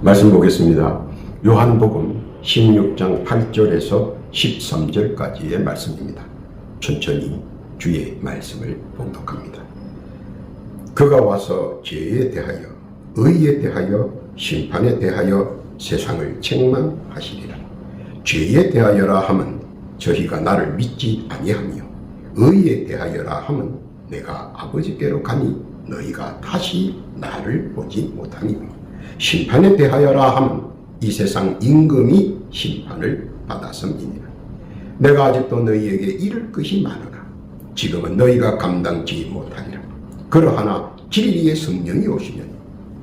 말씀 보겠습니다. 요한복음 16장 8절에서 13절까지의 말씀입니다. 천천히 주의 말씀을 봉독합니다. 그가 와서 죄에 대하여, 의에 대하여, 심판에 대하여 세상을 책망하시리라. 죄에 대하여라 함은 저희가 나를 믿지 아니하며, 의에 대하여라 함은 내가 아버지께로 가니 너희가 다시 나를 보지 못하니며, 심판에 대하여라 함은 이 세상 임금이 심판을 받았음이니라. 내가 아직도 너희에게 이를 것이 많으나 지금은 너희가 감당지 못하리라. 그러하나 진리의 성령이 오시면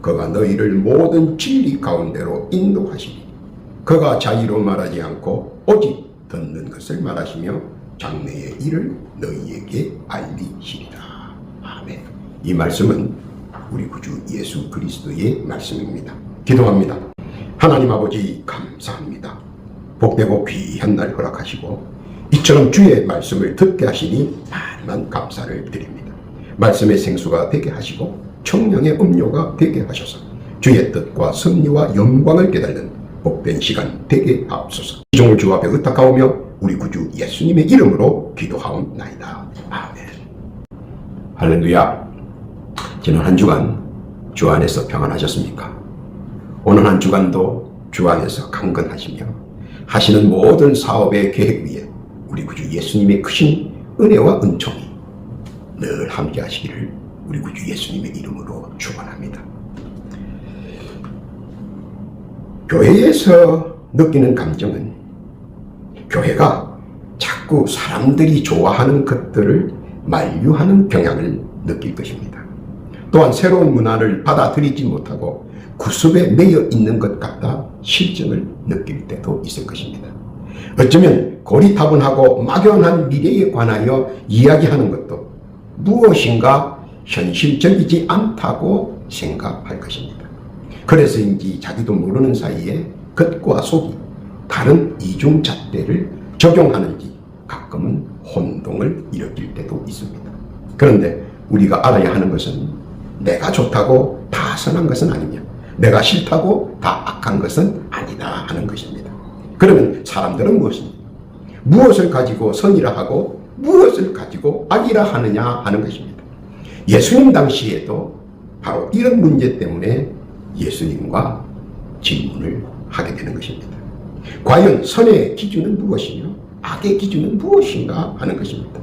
그가 너희를 모든 진리 가운데로 인도하시리니 그가 자의로 말하지 않고 오직 듣는 것을 말하시며 장래의 일을 너희에게 알리시리라. 아멘. 이 말씀은 우리 구주 예수 그리스도의 말씀입니다. 기도합니다. 하나님 아버지 감사합니다. 복되고 귀한 날 허락하시고 이처럼 주의 말씀을 듣게 하시니 많은 감사를 드립니다. 말씀의 생수가 되게 하시고 청량의 음료가 되게 하셔서 주의 뜻과 섭리와 영광을 깨닫는 복된 시간 되게 하옵소서. 이 종을 주 앞에 의탁하오며 우리 구주 예수님의 이름으로 기도하옵나이다. 아멘. 할렐루야. 지난 한 주간 주 안에서 평안하셨습니까? 오늘 한 주간도 주 안에서 강건하시며 하시는 모든 사업의 계획 위에 우리 구주 예수님의 크신 은혜와 은총이 늘 함께 하시기를 우리 구주 예수님의 이름으로 축원합니다. 교회에서 느끼는 감정은 교회가 자꾸 사람들이 좋아하는 것들을 만류하는 경향을 느낄 것입니다. 또한 새로운 문화를 받아들이지 못하고 구습에 매여 있는 것 같다 실증을 느낄 때도 있을 것입니다. 어쩌면 고리타분하고 막연한 미래에 관하여 이야기하는 것도 무엇인가 현실적이지 않다고 생각할 것입니다. 그래서인지 자기도 모르는 사이에 겉과 속이 다른 이중잣대를 적용하는지 가끔은 혼동을 일으킬 때도 있습니다. 그런데 우리가 알아야 하는 것은 내가 좋다고 다 선한 것은 아니며 내가 싫다고 다 악한 것은 아니다 하는 것입니다. 그러면 사람들은 무엇입니까? 무엇을 가지고 선이라 하고 무엇을 가지고 악이라 하느냐 하는 것입니다. 예수님 당시에도 바로 이런 문제 때문에 예수님과 질문을 하게 되는 것입니다. 과연 선의 기준은 무엇이며 악의 기준은 무엇인가 하는 것입니다.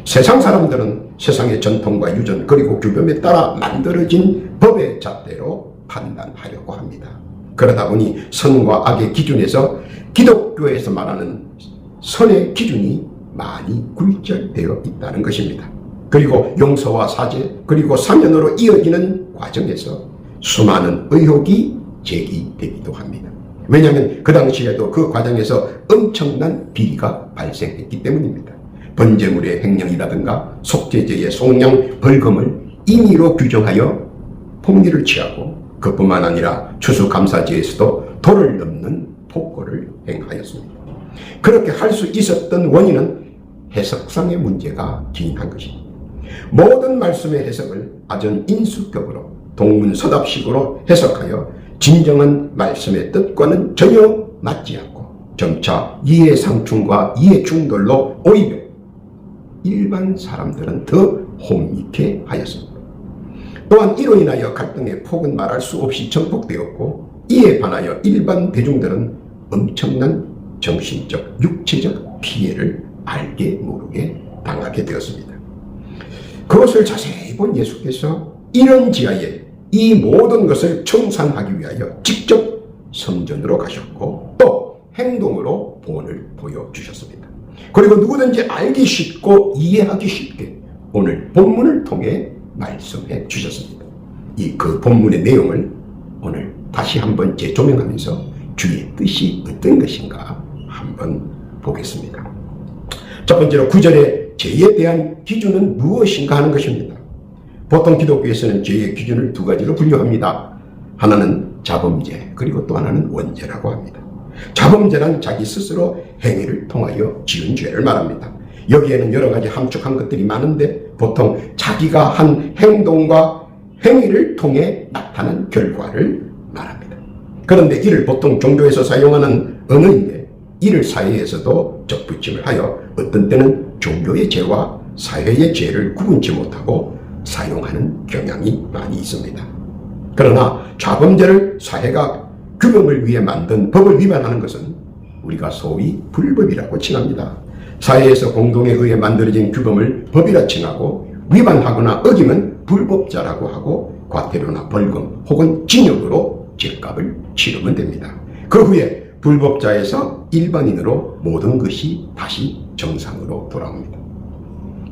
세상 사람들은 세상의 전통과 유전 그리고 규범에 따라 만들어진 법의 잣대로 판단하려고 합니다. 그러다 보니 선과 악의 기준에서 기독교에서 말하는 선의 기준이 많이 굴절되어 있다는 것입니다. 그리고 용서와 사죄 그리고 사면으로 이어지는 과정에서 수많은 의혹이 제기되기도 합니다. 왜냐하면 그 당시에도 그 과정에서 엄청난 비리가 발생했기 때문입니다. 번제물의 횡령이라든가 속죄제의 속량 벌금을 임의로 규정하여 폭리를 취하고 그뿐만 아니라 추수감사제에서도 도를 넘는 폭거를 행하였습니다. 그렇게 할 수 있었던 원인은 해석상의 문제가 기인한 것입니다. 모든 말씀의 해석을 아전인수격으로 동문서답식으로 해석하여 진정한 말씀의 뜻과는 전혀 맞지 않고 점차 이해상충과 이해충돌로 오히려 일반 사람들은 더 혼미케 하였습니다. 또한 이로 인하여 갈등의 폭은 말할 수 없이 전폭되었고 이에 반하여 일반 대중들은 엄청난 정신적, 육체적 피해를 알게 모르게 당하게 되었습니다. 그것을 자세히 본 예수께서 이런 지하에 이 모든 것을 청산하기 위하여 직접 성전으로 가셨고 또 행동으로 본을 보여주셨습니다. 그리고 누구든지 알기 쉽고 이해하기 쉽게 오늘 본문을 통해 말씀해 주셨습니다. 그 본문의 내용을 오늘 다시 한번 재조명하면서 주의 뜻이 어떤 것인가 한번 보겠습니다. 첫 번째로 9절에 죄에 대한 기준은 무엇인가 하는 것입니다. 보통 기독교에서는 죄의 기준을 두 가지로 분류합니다. 하나는 자범죄 그리고 또 하나는 원죄라고 합니다. 자범죄란 자기 스스로 행위를 통하여 지은 죄를 말합니다. 여기에는 여러 가지 함축한 것들이 많은데 보통 자기가 한 행동과 행위를 통해 나타난 결과를 말합니다. 그런데 이를 보통 종교에서 사용하는 언어인데 이를 사회에서도 접붙임을 하여 어떤 때는 종교의 죄와 사회의 죄를 구분치 못하고 사용하는 경향이 많이 있습니다. 그러나 좌범죄를 사회가 규범을 위해 만든 법을 위반하는 것은 우리가 소위 불법이라고 칭합니다. 사회에서 공동에 의해 만들어진 규범을 법이라 칭하고 위반하거나 어기면 불법자라고 하고 과태료나 벌금 혹은 징역으로 죄값을 치르면 됩니다. 그 후에 불법자에서 일반인으로 모든 것이 다시 정상으로 돌아옵니다.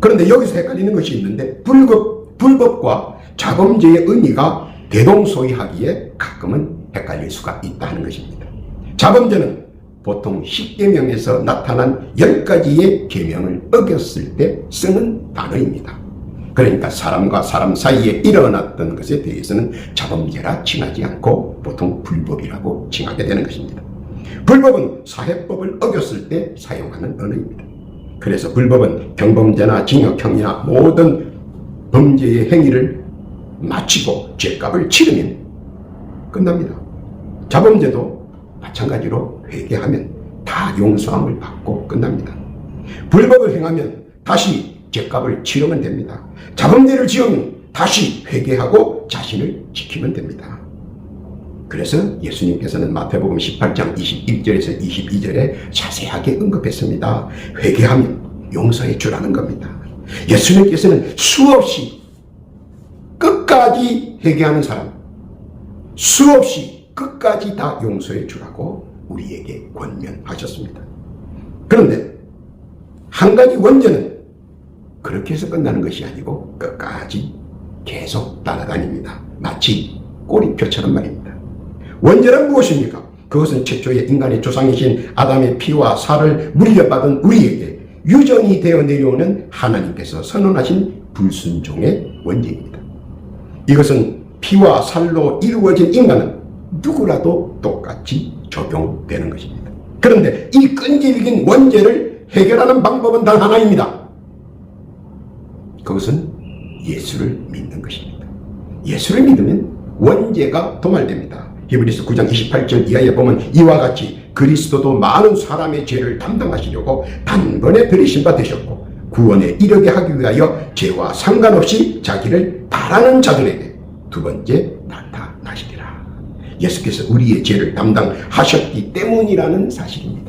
그런데 여기서 헷갈리는 것이 있는데 불법과 자범죄의 의미가 대동소이하기에 가끔은 헷갈릴 수가 있다는 것입니다. 자범죄는 보통 10계명에서 나타난 10가지의 계명을 어겼을 때 쓰는 단어입니다. 그러니까 사람과 사람 사이에 일어났던 것에 대해서는 자범죄라 칭하지 않고 보통 불법이라고 칭하게 되는 것입니다. 불법은 사회법을 어겼을 때 사용하는 언어입니다. 그래서 불법은 경범죄나 징역형이나 모든 범죄의 행위를 마치고 죄값을 치르면 끝납니다. 자범죄도 마찬가지로 회개하면 다 용서함을 받고 끝납니다. 불법을 행하면 다시 죄값을 치르면 됩니다. 자범죄를 지으면 다시 회개하고 자신을 지키면 됩니다. 그래서 예수님께서는 마태복음 18장 21절에서 22절에 자세하게 언급했습니다. 회개하면 용서해 주라는 겁니다. 예수님께서는 수없이 끝까지 회개하는 사람, 수없이 끝까지 다 용서해 주라고 우리에게 권면하셨습니다. 그런데 한 가지 원죄는 그렇게 해서 끝나는 것이 아니고 끝까지 계속 따라다닙니다. 마치 꼬리표처럼 말입니다. 원죄는 무엇입니까? 그것은 최초의 인간의 조상이신 아담의 피와 살을 물려받은 우리에게 유전이 되어 내려오는 하나님께서 선언하신 불순종의 원죄입니다. 이것은 피와 살로 이루어진 인간은 누구라도 똑같이 적용되는 것입니다. 그런데 이 끈질긴 원죄를 해결하는 방법은 단 하나입니다. 그것은 예수를 믿는 것입니다. 예수를 믿으면 원죄가 도말됩니다. 히브리서 9장 28절 이하에 보면 이와 같이 그리스도도 많은 사람의 죄를 담당하시려고 단번에 들이신 바 되셨고 구원에 이르게 하기 위하여 죄와 상관없이 자기를 바라는 자들에게 두 번째 나타나시리라. 예수께서 우리의 죄를 담당하셨기 때문이라는 사실입니다.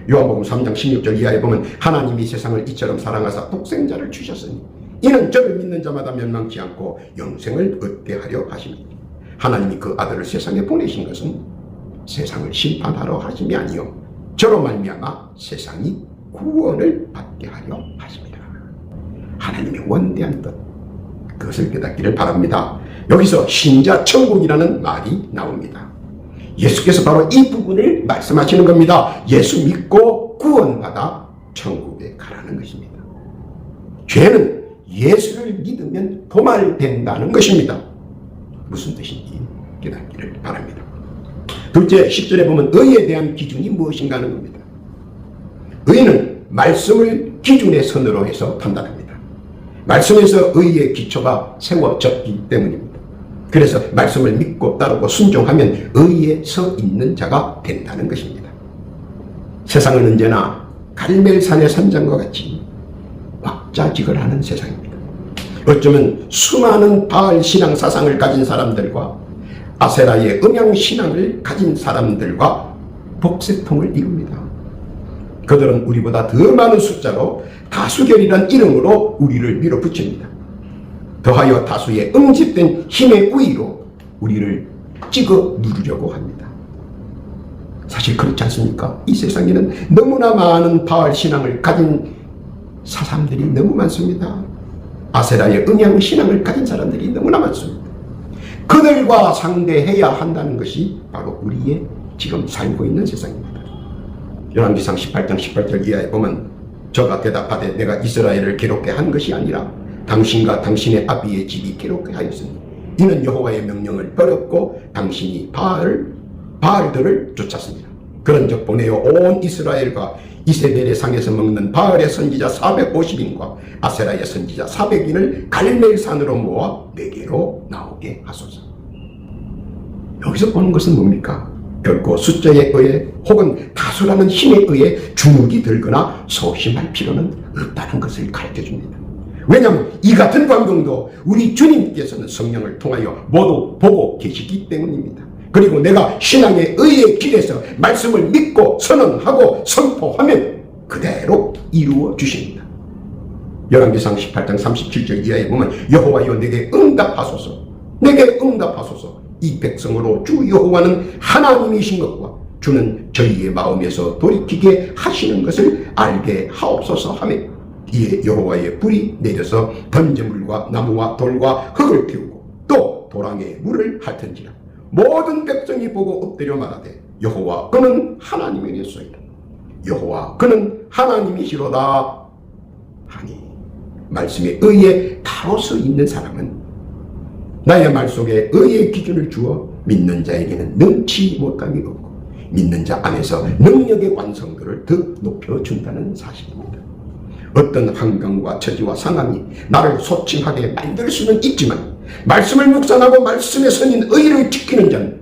요한복음 3장 16절 이하에 보면 하나님이 세상을 이처럼 사랑하사 독생자를 주셨으니 이는 저를 믿는 자마다 멸망치 않고 영생을 얻게 하려 하십니다. 하나님이 그 아들을 세상에 보내신 것은 세상을 심판하러 하심이 아니요 저로 말미암아 세상이 구원을 받게 하려 하십니다. 하나님의 원대한 뜻, 그것을 깨닫기를 바랍니다. 여기서 신자 천국이라는 말이 나옵니다. 예수께서 바로 이 부분을 말씀하시는 겁니다. 예수 믿고 구원받아 천국에 가라는 것입니다. 죄는 예수를 믿으면 도말된다는 것입니다. 무슨 뜻인지 깨닫기를 바랍니다. 둘째 10절에 보면 의에 대한 기준이 무엇인가 하는 겁니다. 의는 말씀을 기준의 선으로 해서 판단합니다. 말씀에서 의의 기초가 세워졌기 때문입니다. 그래서 말씀을 믿고 따르고 순종하면 의에 서 있는 자가 된다는 것입니다. 세상은 언제나 갈멜산의 산장과 같이 왁자지껄하는 세상입니다. 어쩌면 수많은 바알 신앙 사상을 가진 사람들과 아세라의 음양 신앙을 가진 사람들과 복세통을 이룹니다. 그들은 우리보다 더 많은 숫자로 다수결이란 이름으로 우리를 밀어붙입니다. 더하여 다수의 응집된 힘의 우위로 우리를 찍어 누르려고 합니다. 사실 그렇지 않습니까? 이 세상에는 너무나 많은 바알 신앙을 가진 사람들이 너무 많습니다. 아세라의 음양 신앙을 가진 사람들이 너무나 많습니다. 그들과 상대해야 한다는 것이 바로 우리의 지금 살고 있는 세상입니다. 열왕기상 18장 18절 이하에 보면 저가 대답하되 내가 이스라엘을 괴롭게 한 것이 아니라 당신과 당신의 아비의 집이 괴롭게 하였으니 이는 여호와의 명령을 버렸고 당신이 바알들을 쫓았습니다. 그런즉 보내어 온 이스라엘과 이세벨의 상에서 먹는 바알의 선지자 450인과 아세라의 선지자 400인을 갈멜산으로 모아 내게로 나오게 하소서. 여기서 보는 것은 뭡니까? 결코 숫자에 의해 혹은 다수라는 힘에 의해 주눅이 들거나 소심할 필요는 없다는 것을 가르쳐줍니다. 왜냐하면 이 같은 광경도 우리 주님께서는 성령을 통하여 모두 보고 계시기 때문입니다. 그리고 내가 신앙의 의의 길에서 말씀을 믿고 선언하고 선포하면 그대로 이루어 주십니다. 열왕기상 18장 37절 이하에 보면 여호와여 내게 응답하소서, 내게 응답하소서. 이 백성으로 주 여호와는 하나님이신 것과 주는 저희의 마음에서 돌이키게 하시는 것을 알게 하옵소서 하며 이에 여호와의 불이 내려서 번제물과 나무와 돌과 흙을 피우고 또 도랑에 물을 핥은지라 모든 백성이 보고 엎드려 말하되 여호와 그는 하나님이겠소이다. 여호와 그는 하나님이시로다 하니 말씀에 의해 바로 서 있는 사람은 나의 말 속에 의의 기준을 주어 믿는 자에게는 능치 못함이 없고 믿는 자 안에서 능력의 완성도를 더 높여준다는 사실입니다. 어떤 환경과 처지와 상황이 나를 소침하게 만들 수는 있지만 말씀을 묵상하고 말씀에 선인 의를 지키는 자는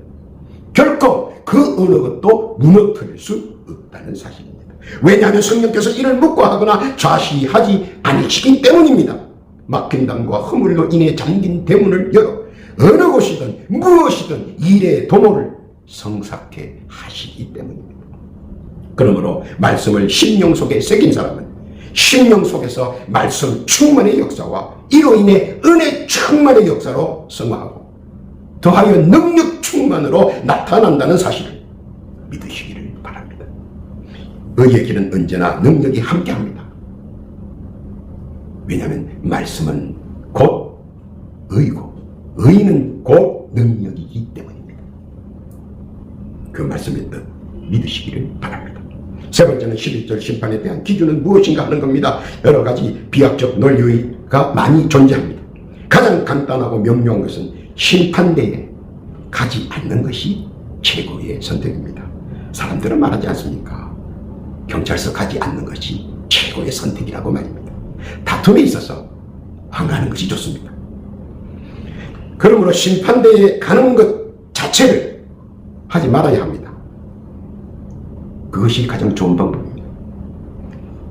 결코 그 어느 것도 무너뜨릴 수 없다는 사실입니다. 왜냐하면 성령께서 이를 묵과하거나 좌시하지 않으시기 때문입니다. 막힌 담과 허물로 인해 잠긴 대문을 열어 어느 곳이든 무엇이든 일의 도모를 성사케 하시기 때문입니다. 그러므로 말씀을 심령 속에 새긴 사람은 심령 속에서 말씀 충만의 역사와 이로 인해 은혜 충만의 역사로 성화하고 더하여 능력 충만으로 나타난다는 사실을 믿으시기를 바랍니다. 의의 길은 언제나 능력이 함께합니다. 왜냐하면 말씀은 곧 의고 의는 곧 능력이기 때문입니다. 그 말씀의 뜻 믿으시기를 바랍니다. 세 번째는 11절 심판에 대한 기준은 무엇인가 하는 겁니다. 여러 가지 비약적 논리가 많이 존재합니다. 가장 간단하고 명료한 것은 심판대에 가지 않는 것이 최고의 선택입니다. 사람들은 말하지 않습니까? 경찰서 가지 않는 것이 최고의 선택이라고 말입니다. 다툼에 있어서 안 가는 것이 좋습니다. 그러므로 심판대에 가는 것 자체를 하지 말아야 합니다. 그것이 가장 좋은 방법입니다.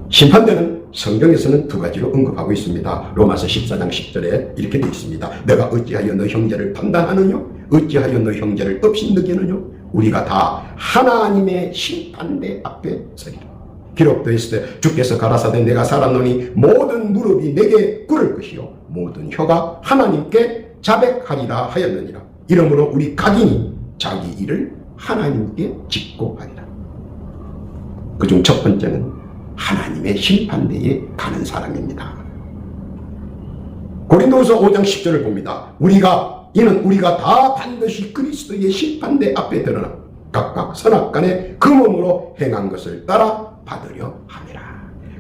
심판대는 성경에서는 두 가지로 언급하고 있습니다. 로마서 14장 10절에 이렇게 되어 있습니다. 내가 어찌하여 너 형제를 판단하느냐? 어찌하여 너 형제를 업신여기느냐? 우리가 다 하나님의 심판대 앞에 서리라. 기록되어 있을 때 주께서 가라사대 내가 살았노니 모든 무릎이 내게 꿇을 것이요 모든 혀가 하나님께 자백하리라 하였느니라. 이러므로 우리 각인이 자기 일을 하나님께 짓고 하리라. 그중 첫 번째는 하나님의 심판대에 가는 사람입니다. 고린도후서 5장 10절을 봅니다. 이는 우리가 다 반드시 그리스도의 심판대 앞에 드러나 각각 선악간에 그 몸으로 행한 것을 따라 받으려 함이라.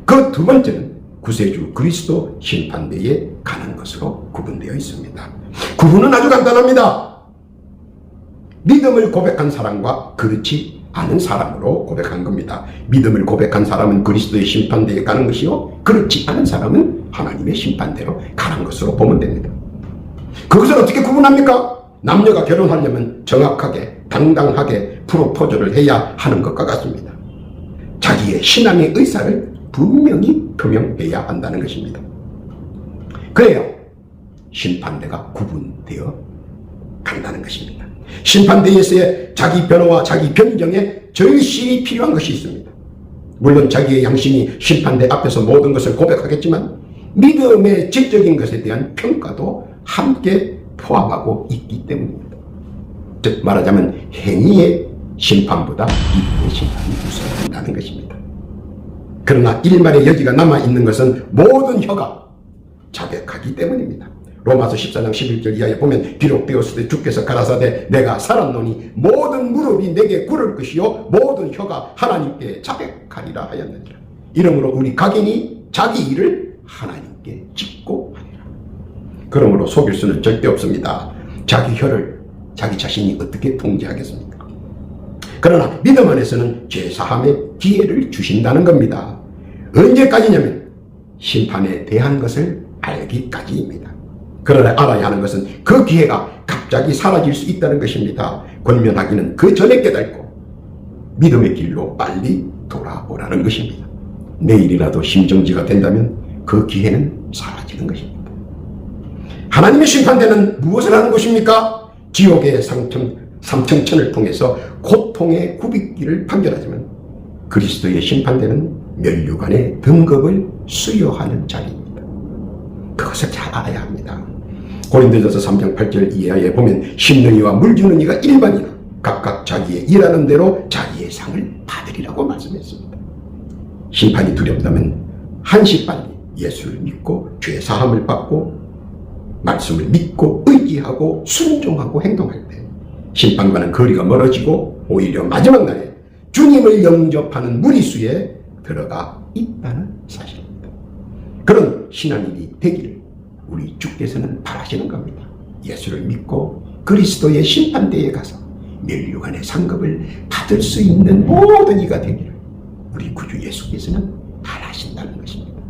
그 두 번째는 구세주 그리스도 심판대에 가는 것으로 구분되어 있습니다. 구분은 아주 간단합니다. 믿음을 고백한 사람과 그렇지 않은 사람으로 고백한 겁니다. 믿음을 고백한 사람은 그리스도의 심판대에 가는 것이요 그렇지 않은 사람은 하나님의 심판대로 가는 것으로 보면 됩니다. 그것을 어떻게 구분합니까? 남녀가 결혼하려면 정확하게 당당하게 프로포즈를 해야 하는 것과 같습니다. 자기의 신앙의 의사를 분명히 표명해야 한다는 것입니다. 그래야 심판대가 구분되어 간다는 것입니다. 심판대에서의 자기 변호와 자기 변경에 절실히 필요한 것이 있습니다. 물론 자기의 양심이 심판대 앞에서 모든 것을 고백하겠지만 믿음의 질적인 것에 대한 평가도 함께 포함하고 있기 때문입니다. 즉 말하자면 행위의 심판보다 믿음의 심판이 우선한다는 것입니다. 그러나 일말의 여지가 남아있는 것은 모든 혀가 자백하기 때문입니다. 로마서 14장 11절 이하에 보면 기록되었을 때 주께서 가라사대 내가 살았노니 모든 무릎이 내게 꿇을 것이요 모든 혀가 하나님께 자백하리라 하였느니라. 이러므로 우리 각인이 자기 일을 하나님께 짓고 하리라. 그러므로 속일 수는 절대 없습니다. 자기 혀를 자기 자신이 어떻게 통제하겠습니까? 그러나 믿음 안에서는 죄사함의 기회를 주신다는 겁니다. 언제까지냐면 심판에 대한 것을 알기까지입니다. 그러나 알아야 하는 것은 그 기회가 갑자기 사라질 수 있다는 것입니다. 권면하기는 그 전에 깨닫고 믿음의 길로 빨리 돌아오라는 것입니다. 내일이라도 심정지가 된다면 그 기회는 사라지는 것입니다. 하나님의 심판대는 무엇을 하는 것입니까? 지옥의 삼청천을 통해서 고통의 굽이기를 판결하지만 그리스도의 심판대는 면류관의 등급을 수여하는 자리입니다. 그것을 잘 알아야 합니다. 고린도전서 3장 8절 이하에 보면 심는 이와 물주는 이가 일반이나 각각 자기의 일하는 대로 자기의 상을 받으리라고 말씀했습니다. 심판이 두렵다면 한시 빨리 예수를 믿고 죄 사함을 받고 말씀을 믿고 의지하고 순종하고 행동할 때 심판과는 거리가 멀어지고 오히려 마지막 날에 주님을 영접하는 무리수에 들어가 있다는 사실입니다. 그런 신앙인이 되기를 우리 주께서는 바라시는 겁니다. 예수를 믿고 그리스도의 심판대에 가서 면류관의 상급을 받을 수 있는 모든 이가 되기를 우리 구주 예수께서는 바라신다는 것입니다.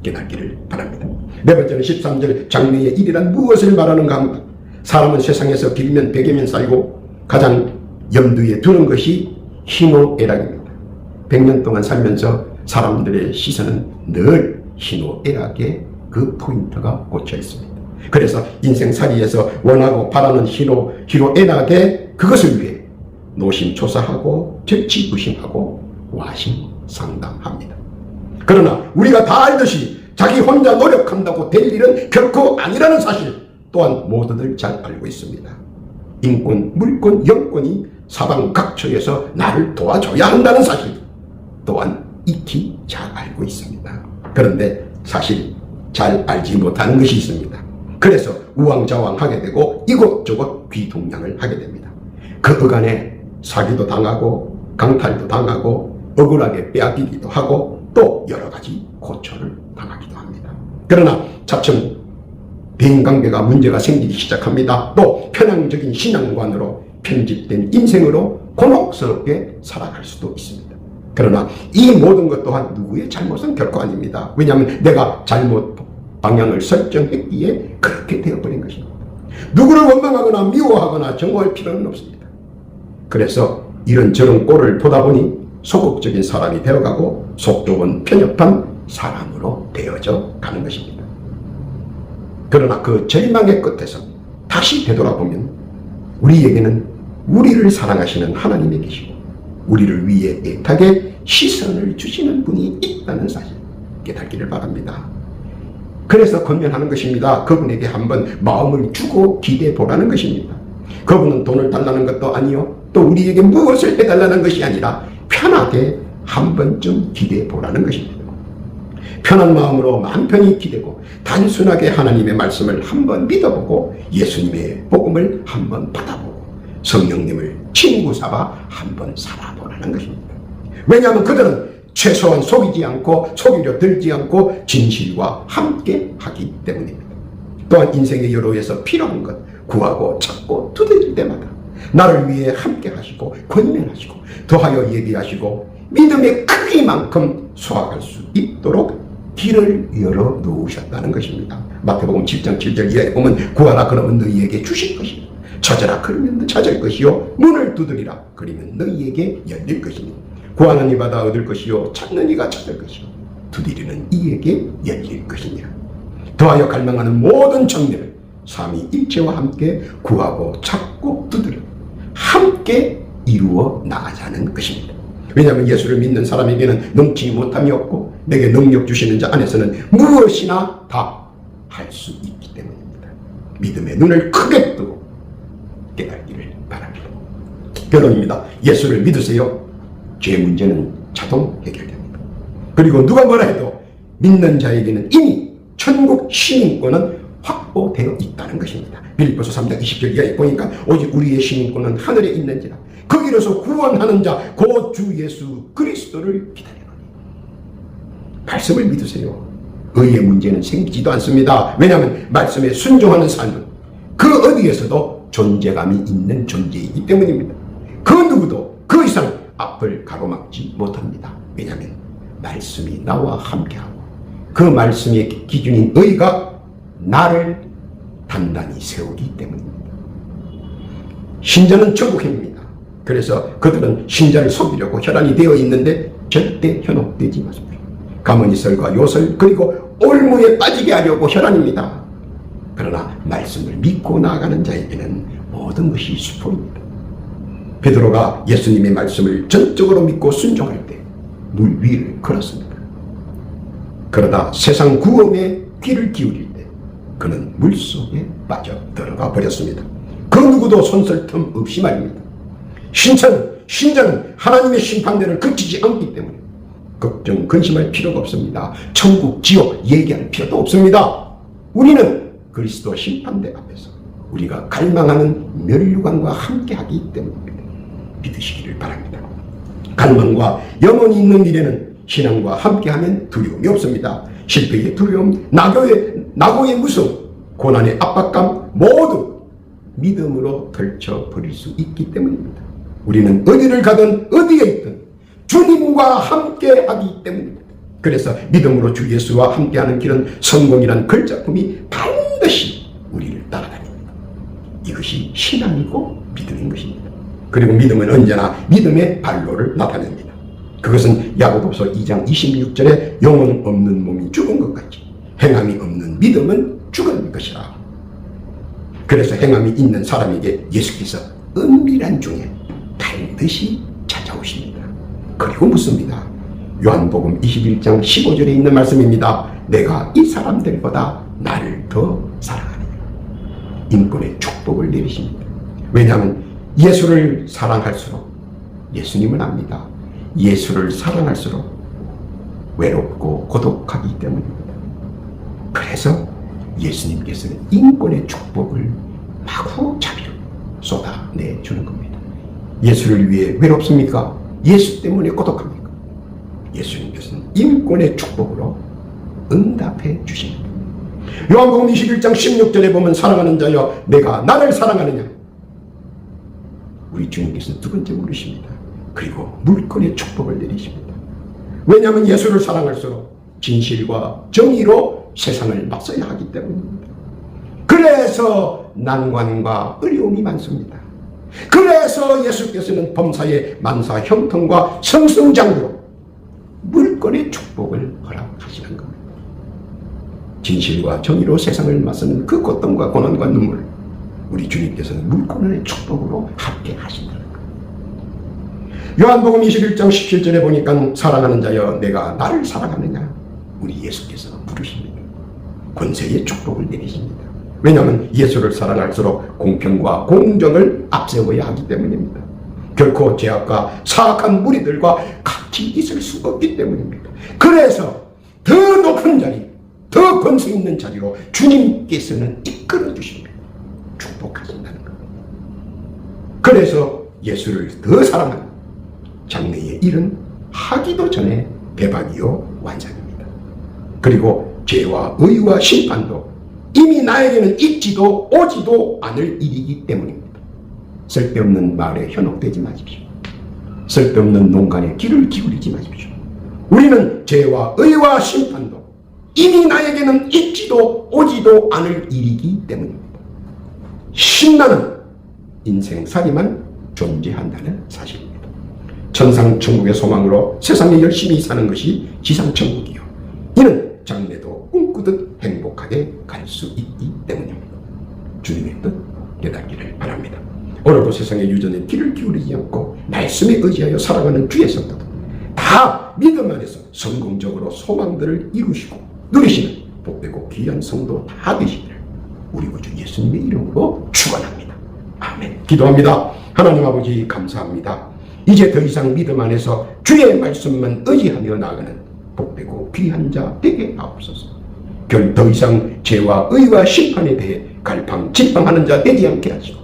깨닫기를 바랍니다. 네 번째는 13절 장래의 일이란 무엇을 말하는가 합니다. 사람은 세상에서 길면 백여면 살고 가장 염두에 두는 것이 희노애락입니다. 100년 동안 살면서 사람들의 시선은 늘 희노애락에 그 포인트가 꽂혀 있습니다. 그래서 인생살이에서 원하고 바라는 희노애락에 그것을 위해 노심초사하고 절치부심하고 와심상담합니다. 그러나 우리가 다 알듯이 자기 혼자 노력한다고 될 일은 결코 아니라는 사실 또한 모두들 잘 알고 있습니다. 인권, 물권, 영권이 사방 각처에서 나를 도와줘야 한다는 사실 또한 익히 잘 알고 있습니다. 그런데 사실 잘 알지 못하는 것이 있습니다. 그래서 우왕좌왕하게 되고 이곳저곳 귀동냥을 하게 됩니다. 그 어간에 사기도 당하고 강탈도 당하고 억울하게 빼앗기기도 하고 또 여러 가지 고초를 당하기도 합니다. 그러나 차츰 대인관계가 문제가 생기기 시작합니다. 또 편향적인 신앙관으로 편집된 인생으로 곤혹스럽게 살아갈 수도 있습니다. 그러나 이 모든 것 또한 누구의 잘못은 결코 아닙니다. 왜냐하면 내가 잘못 방향을 설정했기에 그렇게 되어버린 것입니다. 누구를 원망하거나 미워하거나 정오할 필요는 없습니다. 그래서 이런저런 꼴을 보다 보니 소극적인 사람이 되어가고 속 좁은 편협한 사람으로 되어져 가는 것입니다. 그러나 그 절망의 끝에서 다시 되돌아보면 우리에게는 우리를 사랑하시는 하나님이 계시고 우리를 위해 애타게 시선을 주시는 분이 있다는 사실 깨닫기를 바랍니다. 그래서 권면하는 것입니다. 그분에게 한번 마음을 주고 기대해 보라는 것입니다. 그분은 돈을 달라는 것도 아니요 또 우리에게 무엇을 해달라는 것이 아니라 편하게 한 번쯤 기대해 보라는 것입니다. 편한 마음으로 마음 편히 기대고 단순하게 하나님의 말씀을 한번 믿어보고 예수님의 복음을 한번 받아보고 성령님을 친구 삼아 한번 살아보라는 것입니다. 왜냐하면 그들은 최소한 속이지 않고 속이려 들지 않고 진실과 함께 하기 때문입니다. 또한 인생의 여로에서 필요한 것 구하고 찾고 두드릴 때마다 나를 위해 함께 하시고 권면하시고 더하여 얘기하시고 믿음의 크기만큼 수확할 수 있도록 길을 열어 놓으셨다는 것입니다. 마태복음 7장 7절 이하에 보면 구하라 그러면 너희에게 주실 것이요 찾으라 그러면 찾을 것이요 문을 두드리라 그러면 너희에게 열릴 것이니 구하는 이마다 얻을 것이요 찾는 이가 찾을 것이요 두드리는 이에게 열릴 것이니라. 더하여 갈망하는 모든 정리를 삼위일체와 함께 구하고 찾고 두드려 함께 이루어 나가자는 것입니다. 왜냐하면 예수를 믿는 사람에게는 넘치지 못함이 없고 내게 능력 주시는 자 안에서는 무엇이나 다 할 수 있기 때문입니다. 믿음의 눈을 크게 뜨고 깨닫기를 바랍니다. 결론입니다. 예수를 믿으세요. 죄 문제는 자동 해결됩니다. 그리고 누가 뭐라 해도 믿는 자에게는 이미 천국 시민권은 확보되어 있다는 것입니다. 빌립보서 3장 20절 이하에 보니까 오직 우리의 시민권은 하늘에 있는지라 거기로서 구원하는 자 곧 주 예수 그리스도를 기다리노니. 말씀을 믿으세요. 의의 문제는 생기지도 않습니다. 왜냐하면 말씀에 순종하는 삶은 그 어디에서도 존재감이 있는 존재이기 때문입니다. 그 누구도 그 이상 앞을 가로막지 못합니다. 왜냐하면 말씀이 나와 함께하고 그 말씀의 기준인 의가 나를 단단히 세우기 때문입니다. 신자는 정복입니다. 그래서 그들은 신자를 속이려고 혈안이 되어 있는데 절대 현혹되지 마십시오. 가문이설과 요설 그리고 올무에 빠지게 하려고 혈안입니다. 그러나 말씀을 믿고 나아가는 자에게는 모든 것이 수포입니다. 베드로가 예수님의 말씀을 전적으로 믿고 순종할 때 물 위를 걸었습니다. 그러다 세상 구원에 귀를 기울일 때 그는 물속에 빠져 들어가 버렸습니다. 그 누구도 손쓸 틈 없이 말입니다. 신자는 하나님의 심판대를 거치지 않기 때문에 걱정, 근심할 필요가 없습니다. 천국, 지옥 얘기할 필요도 없습니다. 우리는 그리스도 심판대 앞에서 우리가 갈망하는 면류관과 함께하기 때문입니다. 믿으시기를 바랍니다. 갈망과 영원히 있는 미래는 신앙과 함께하면 두려움이 없습니다. 실패의 두려움, 낙오의 무서움, 고난의 압박감 모두 믿음으로 펼쳐버릴 수 있기 때문입니다. 우리는 어디를 가든 어디에 있든 주님과 함께하기 때문입니다. 그래서 믿음으로 주 예수와 함께하는 길은 성공이란 글자품이 반드시 우리를 따라다닙니다. 이것이 신앙이고 믿음인 것입니다. 그리고 믿음은 언제나 믿음의 발로를 나타냅니다. 그것은 야고보서 2장 26절에 영혼 없는 몸이 죽은 것 같이 행함이 없는 믿음은 죽은 것이라. 그래서 행함이 있는 사람에게 예수께서 은밀한 중에 반드시 찾아오십니다. 그리고 묻습니다. 요한복음 21장 15절에 있는 말씀입니다. 내가 이 사람들보다 나를 더 사랑하느냐. 인권의 축복을 내리십니다. 왜냐하면 예수를 사랑할수록 예수님을 압니다. 예수를 사랑할수록 외롭고 고독하기 때문입니다. 그래서 예수님께서는 인권의 축복을 마구잡이로 쏟아내주는 겁니다. 예수를 위해 외롭습니까? 예수 때문에 고독합니까? 예수님께서는 인권의 축복으로 응답해 주십니다. 요한복음 21장 16절에 보면 사랑하는 자여 내가 나를 사랑하느냐. 우리 주님께서는 두 번째 물으십니다. 그리고 물권의 축복을 내리십니다. 왜냐하면 예수를 사랑할수록 진실과 정의로 세상을 맞서야 하기 때문입니다. 그래서 난관과 어려움이 많습니다. 그래서 예수께서는 범사의 만사 형통과 성승장구로 물권의 축복을 허락하시는 겁니다. 진실과 정의로 세상을 맞서는 그 고통과 고난과 눈물, 우리 주님께서는 물권의 축복으로 함께 하신다는 겁니다. 요한복음 21장 17절에 보니까 사랑하는 자여 내가 나를 사랑하느냐. 우리 예수께서 부르십니다. 권세의 축복을 내리십니다. 왜냐하면 예수를 사랑할수록 공평과 공정을 앞세워야 하기 때문입니다. 결코 죄악과 사악한 무리들과 같이 있을 수 없기 때문입니다. 그래서 더 높은 자리, 더 권세 있는 자리로 주님께서는 이끌어 주십니다. 축복하신다는 겁니다. 그래서 예수를 더 사랑하는 장래의 일은 하기도 전에 배박이요 완성입니다. 그리고 죄와 의와 심판도 이미 나에게는 있지도 오지도 않을 일이기 때문입니다. 쓸데없는 말에 현혹되지 마십시오. 쓸데없는 농간에 귀를 기울이지 마십시오. 우리는 죄와 의와 심판도 이미 나에게는 있지도 오지도 않을 일이기 때문입니다. 신나는 인생살이만 존재한다는 사실입니다. 천상천국의 소망으로 세상에 열심히 사는 것이 지상천국이요. 이는 장래도 꿈꾸듯 행복하게 갈 수 있기 때문입니다. 주님의 뜻 깨닫기를 바랍니다. 오늘도 세상의 유전에 귀를 기울이지 않고 말씀에 의지하여 살아가는 주의 성도들 다 믿음 안에서 성공적으로 소망들을 이루시고 누리시는 복되고 귀한 성도 다 되시기를 우리 구주 예수님의 이름으로 축원합니다. 아멘. 기도합니다. 하나님 아버지 감사합니다. 이제 더 이상 믿음 안에서 주의 말씀만 의지하며 나아가는 복되고 귀한 자 되게 하옵소서. 더 이상 죄와 의와 심판에 대해 갈팡질팡하는 자 되지 않게 하시고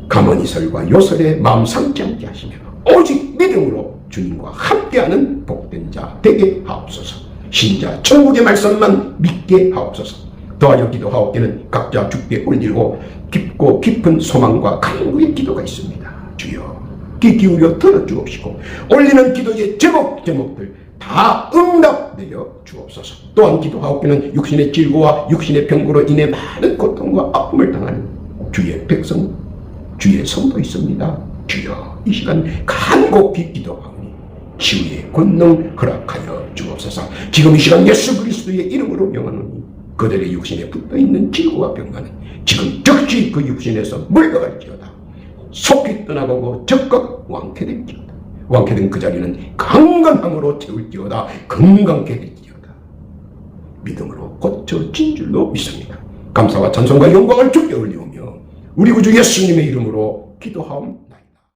가문이설과 요설에 마음 상치 않게 하시며 오직 믿음으로 주님과 함께하는 복된 자 되게 하옵소서. 신자 천국의 말씀만 믿게 하옵소서. 더하여 기도하옵기는 각자 주께 올리고 깊고 깊은 소망과 간구의 기도가 있습니다. 주여 귀 기울여 들어주옵시고 올리는 기도의 제목들 다 응답되어 주옵소서. 또한 기도하옵기는 육신의 질고와 육신의 병고로 인해 많은 고통과 아픔을 당하는 주의 백성, 주의 성도 있습니다. 주여 이 시간 간곡히 기도하오니 치유의 권능 허락하여 주옵소서. 지금 이 시간 예수 그리스도의 이름으로 명하노니 그들의 육신에 붙어있는 질고와 병만은 지금 즉시 그 육신에서 물러갈지어다. 속히 떠나가고 적극 완쾌될지어다. 완쾌된 그 자리는 강건함으로 채울지어다. 건강케 될지어다. 믿음으로 고쳐진 줄로 믿습니다. 감사와 찬송과 영광을 주께 올리오며 우리 구주 예수님의 이름으로 기도하옵니다.